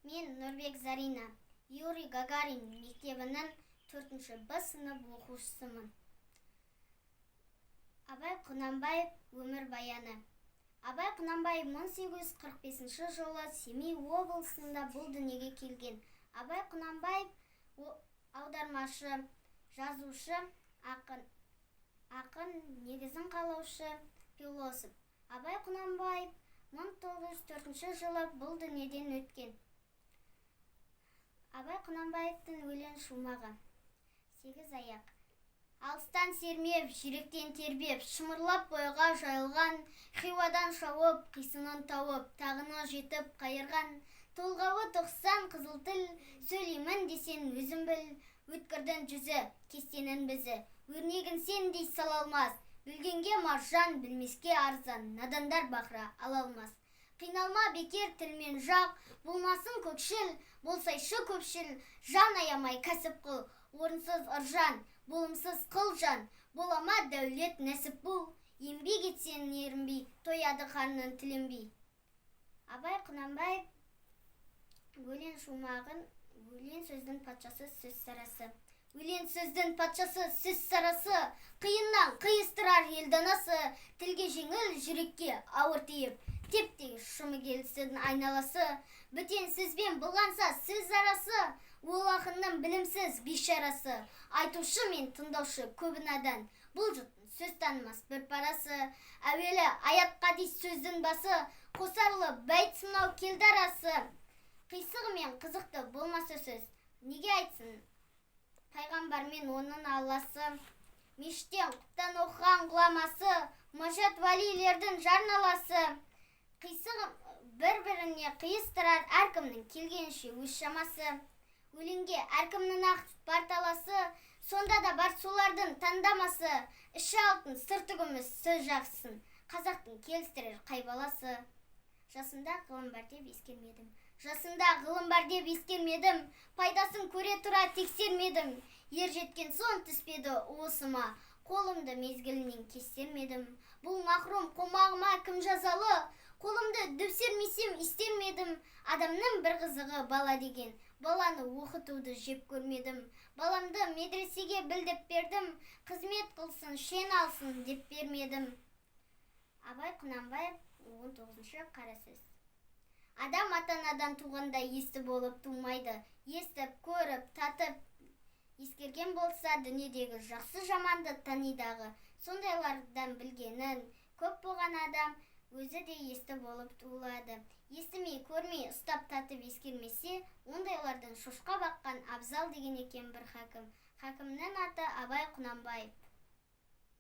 Мен Нұрбек Зарина, Юрий Гагарин мектебінің 4-ші Б сынып оқушысымын. Абай Құнанбаев өмір баяны. Абай Құнанбаев 1845 жылы Семей облысында бұл дүниеге келген. Абай Құнанбаев аудармашы, жазушы, ақын, негізін қалаушы, философ. Абай Құнанбаев 1904 жылы бұл дүниеден өткен. Абай Құнанбаевтың өлең шумағы. 8 аяқ. Алыстан сермеп, жүректен тербеп, шымырлап бойға жайылған, хиуадан шауып, қисынын тауып, тағына жетіп қайырған, толғауы 90 қызыл тіл, сөйлеймін десен өзім біл, өткірдің жүзі, кестенін бізі, өрнегін сен дей сала алмас, білгенге маржан, білмеске арзан, надандар бақыра ала алмас. Қиналма бекер тілмен жақ, болмасын көкшіл, болсайшы көпшіл, жан аямай кәсіп қыл, орынсыз ыржан, болымсыз қыл жан, болама дәулет нәсіп бұл, еңбек етсен ерінбей, тояды қарнын тіленбей. Абай Құнанбаев өлең шумағын, өлең сөздің патшасы сөз сарасы. Өлең сөздің патшасы сөз сарасы, қиыннан қиыстырар елданасы, тілге жеңіл, жүрекке ауыр тиіп, теп-тегіс шымы келсін айналасы, бітен сөзбен болғанса сөз арасы, ол ақынның білімсіз бейшарасы, айтушы мен тыңдаушы көбі надан, бұл жұрттың сөз танымас бір парасы, әуелі аяққа дей сөздің басы, қосарлы бәйт сынау келді арасы, қисығы мен қызықты болмаса сөз, неге айтсын пайғамбар мен оның алласы, мешіттен құптан оқыған ғұламасы, мұжат валилердің жарналасы, қисығы бір-біріне қиыстырар әркімнің келгенше өз шамасы, өлеңге әркімнің ақ бар таласы, сонда да бар солардың таңдамасы, іші алтын сырты күміс сөз жақсын, қазақтың келістірер қай баласы. Жасымда ғылым бар деп ескермедім, жасымда ғылым бар деп ескермедім, пайдасын көре тұра тексермедім, ер жеткен соң түспеді уысыма, қолымды мезгілінен кестермедім, бұл махрум қомағыма кім жазалы, қолымды дөпсермесем истермедім, адамның бір қызығы бала деген, баланы оқытуды жеп көрмедім, баламды медресеге білдіп бердім, қызмет қылсын, шен алсын деп бермедім. Абай Құнанбаев 19-шы қара сөз. Адам ата-анадан туғанда есті болып тумайды, естіп, көріп, татып, ескерген болса дүниедегі жақсы жаманды танидағы, сондайлардан білгенін көп болған адам өзі де есті болып туылады. Естімей, көрмей, ұстап татып ескермесе, ондайлардан шошқа баққан абзал деген екен бір хакім. Хакімнің аты Абай Құнанбаев.